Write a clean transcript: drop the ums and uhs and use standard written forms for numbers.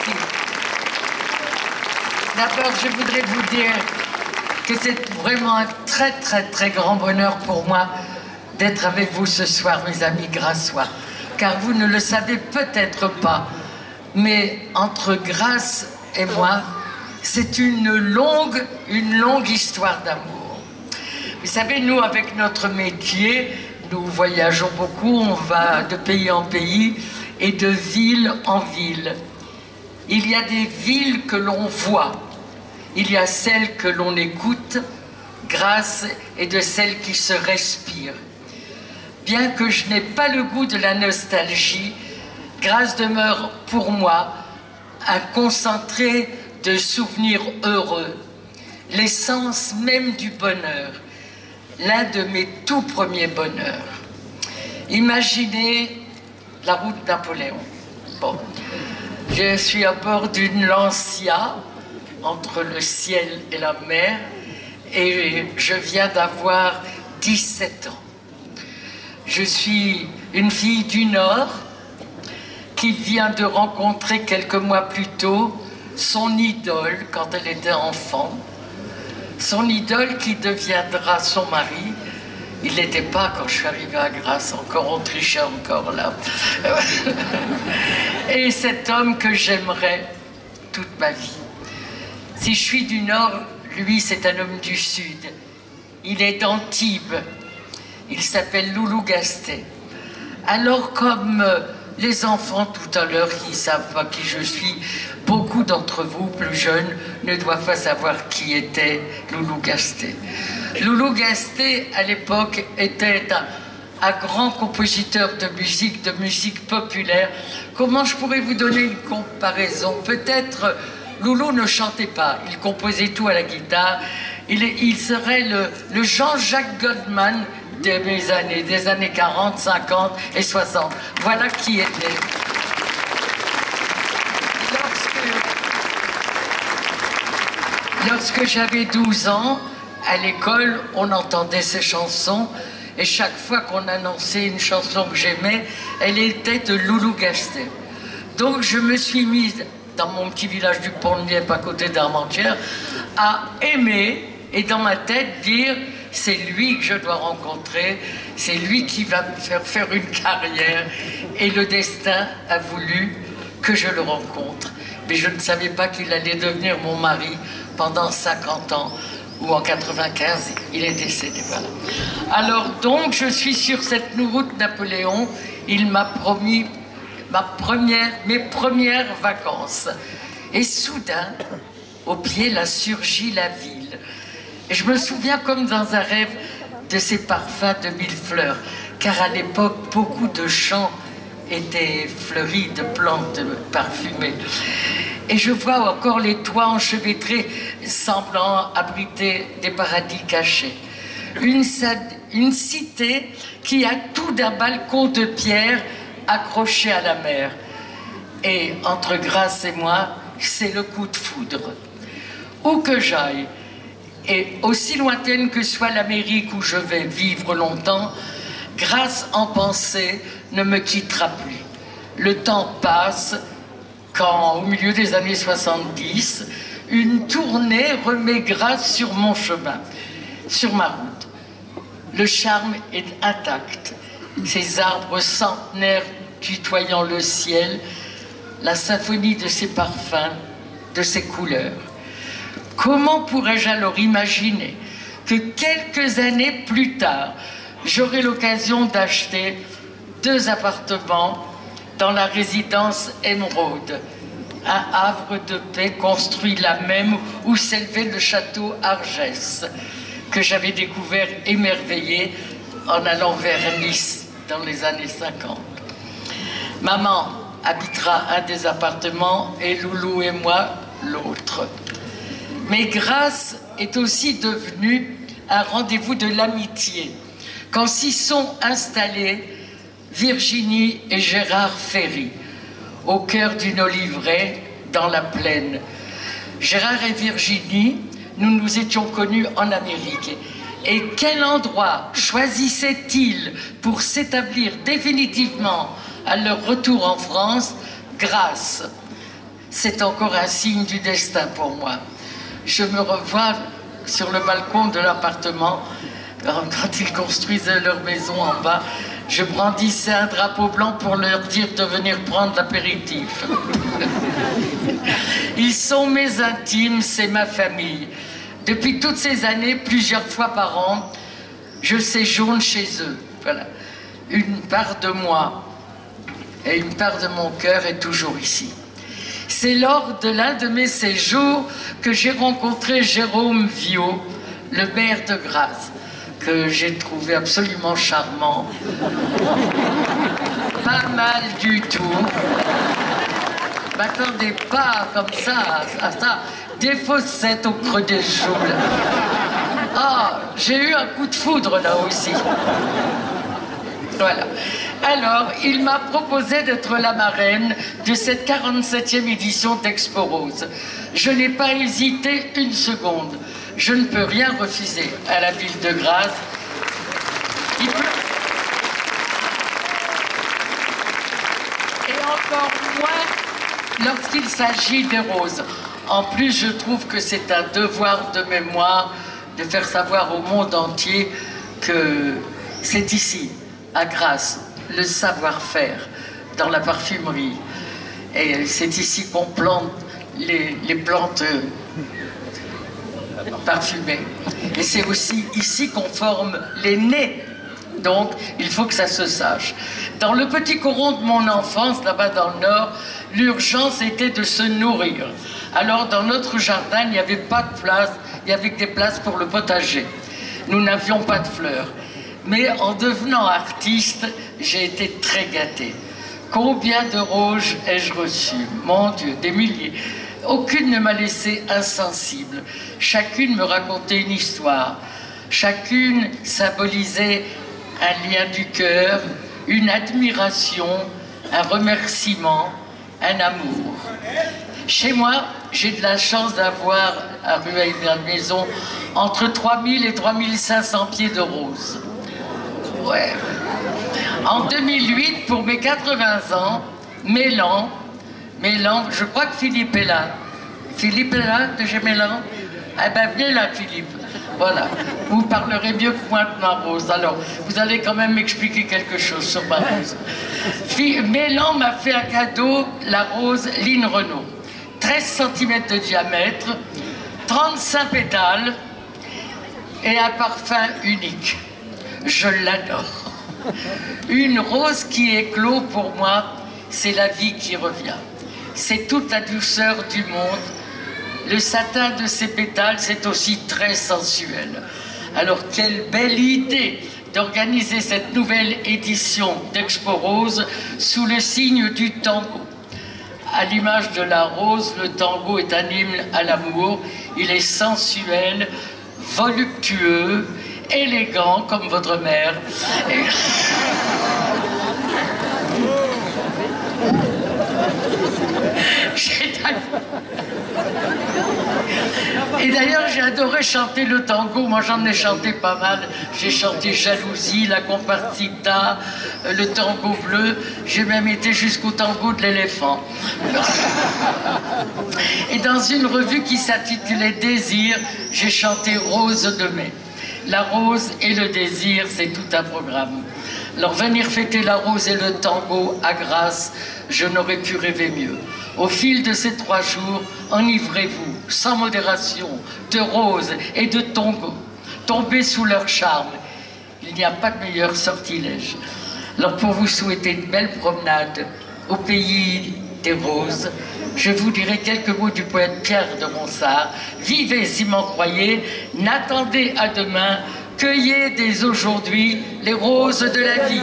Merci. D'abord, je voudrais vous dire que c'est vraiment un très, très, très grand bonheur pour moi d'être avec vous ce soir, mes amis grassois. Car vous ne le savez peut-être pas, mais entre Grasse et moi, c'est une longue histoire d'amour. Vous savez, nous, avec notre métier, nous voyageons beaucoup, on va de pays en pays et de ville en ville. Il y a des villes que l'on voit, il y a celles que l'on écoute, Grasse est de celles qui se respirent. Bien que je n'ai pas le goût de la nostalgie, Grasse demeure pour moi un concentré de souvenirs heureux, l'essence même du bonheur, l'un de mes tout premiers bonheurs. Imaginez la route Napoléon. Bon, je suis à bord d'une Lancia, entre le ciel et la mer, et je viens d'avoir 17 ans. Je suis une fille du Nord qui vient de rencontrer quelques mois plus tôt son idole quand elle était enfant. Son idole qui deviendra son mari. Il n'était pas quand je suis arrivée à Grasse, encore on trichait encore là. Et cet homme que j'aimerais toute ma vie. Si je suis du Nord, lui c'est un homme du Sud. Il est d'Antibes. Il s'appelle Loulou Gastet. Alors comme les enfants tout à l'heure qui ne savent pas qui je suis, beaucoup d'entre vous plus jeunes ne doivent pas savoir qui était Loulou Gastet. Loulou Gastet à l'époque était un grand compositeur de musique populaire. Comment je pourrais vous donner une comparaison? Peut-être Loulou ne chantait pas, il composait tout à la guitare. Il serait le Jean-Jacques Goldman des années 40, 50 et 60. Voilà qui était. Lorsque j'avais 12 ans, à l'école, on entendait ces chansons et chaque fois qu'on annonçait une chanson que j'aimais, elle était de Loulou Gastet. Donc je me suis mise dans mon petit village du Pont-de-Lièvre à côté d'Armentières à aimer et dans ma tête dire c'est lui que je dois rencontrer, c'est lui qui va me faire une carrière. Et le destin a voulu que je le rencontre. Mais je ne savais pas qu'il allait devenir mon mari pendant 50 ans, ou en 95, il est décédé, voilà. Alors donc, je suis sur cette route Napoléon, il m'a promis mes premières vacances. Et soudain, au pied, là surgit la ville. Et je me souviens comme dans un rêve de ces parfums de mille fleurs, car à l'époque, beaucoup de champs étaient fleuris de plantes parfumées. Et je vois encore les toits enchevêtrés semblant abriter des paradis cachés. Une cité qui a tout d'un balcon de pierre accroché à la mer. Et entre Grasse et moi, c'est le coup de foudre. Où que j'aille, et aussi lointaine que soit l'Amérique où je vais vivre longtemps, Grasse en pensée ne me quittera plus. Le temps passe quand, au milieu des années 70, une tournée remet Grasse sur mon chemin, sur ma route. Le charme est intact. Ces arbres centenaires tutoyant le ciel, la symphonie de ses parfums, de ses couleurs. Comment pourrais-je alors imaginer que quelques années plus tard, j'aurai l'occasion d'acheter 2 appartements dans la résidence Émeraude, un havre de paix construit là même où s'élevait le château Argès, que j'avais découvert émerveillé en allant vers Nice dans les années 50. Maman habitera un des appartements et Loulou et moi l'autre. Mais Grasse est aussi devenue un rendez-vous de l'amitié, quand s'y sont installés Virginie et Gérard Ferry, au cœur d'une oliveraie dans la plaine. Gérard et Virginie, nous nous étions connus en Amérique. Et quel endroit choisissaient-ils pour s'établir définitivement à leur retour en France? Grasse. c'est encore un signe du destin pour moi. Je me revois sur le balcon de l'appartement, quand ils construisaient leur maison en bas, je brandissais un drapeau blanc pour leur dire de venir prendre l'apéritif. Ils sont mes intimes, c'est ma famille. Depuis toutes ces années, plusieurs fois par an, je séjourne chez eux. Voilà. Une part de moi et une part de mon cœur est toujours ici. C'est lors de l'un de mes séjours que j'ai rencontré Jérôme Viaud, le maire de Grasse, que j'ai trouvé absolument charmant. Pas mal du tout. M'attendez pas comme ça à ça. Des fossettes au creux des joues. Ah, j'ai eu un coup de foudre là aussi. Voilà. Alors, il m'a proposé d'être la marraine de cette 47e édition d'Expo Rose. Je n'ai pas hésité une seconde. Je ne peux rien refuser à la ville de Grasse. Et encore moins lorsqu'il s'agit des roses. En plus, je trouve que c'est un devoir de mémoire de faire savoir au monde entier que c'est ici, à Grasse, le savoir-faire dans la parfumerie. Et c'est ici qu'on plante les plantes parfumées. Et c'est aussi ici qu'on forme les nez. Donc, il faut que ça se sache. Dans le petit coron de mon enfance, là-bas dans le Nord, l'urgence était de se nourrir. Alors, dans notre jardin, il n'y avait pas de place, il y avait que des places pour le potager. Nous n'avions pas de fleurs. Mais en devenant artiste, j'ai été très gâtée. Combien de roses ai-je reçu? Mon Dieu, des milliers. Aucune ne m'a laissé insensible. Chacune me racontait une histoire. Chacune symbolisait un lien du cœur, une admiration, un remerciement, un amour. Chez moi, j'ai de la chance d'avoir à Rueil-Malmaison entre 3000 et 3500 pieds de roses. Ouais. En 2008, pour mes 80 ans, Mélan, je crois que Philippe est là. Philippe est là, de chez Mélan? Eh ben, viens là, Philippe. Voilà. Vous parlerez mieux que moi de ma rose. Alors, vous allez quand même m'expliquer quelque chose sur ma rose. Mélan m'a fait un cadeau, la rose Line Renault. 13 cm de diamètre, 35 pétales et un parfum unique. Je l'adore. Une rose qui éclot pour moi, c'est la vie qui revient. C'est toute la douceur du monde. Le satin de ses pétales, c'est aussi très sensuel. Alors, quelle belle idée d'organiser cette nouvelle édition d'Expo Rose sous le signe du tango. À l'image de la rose, le tango est un hymne à l'amour. Il est sensuel, voluptueux, élégant comme votre mère. Et d'ailleurs, j'ai adoré chanter le tango. Moi, j'en ai chanté pas mal. J'ai chanté Jalousie, la Compartita, le tango bleu. J'ai même été jusqu'au tango de l'éléphant. Et dans une revue qui s'intitulait Désir, j'ai chanté Rose de mai. La rose et le désir, c'est tout un programme. Alors venir fêter la rose et le tango à Grasse, je n'aurais pu rêver mieux. Au fil de ces 3 jours, enivrez-vous, sans modération, de roses et de tango. Tombez sous leur charme. Il n'y a pas de meilleur sortilège. Alors pour vous souhaiter une belle promenade au pays des roses, je vous dirai quelques mots du poète Pierre de Ronsard. Vivez si m'en croyez, n'attendez à demain, cueillez dès aujourd'hui les roses de la vie.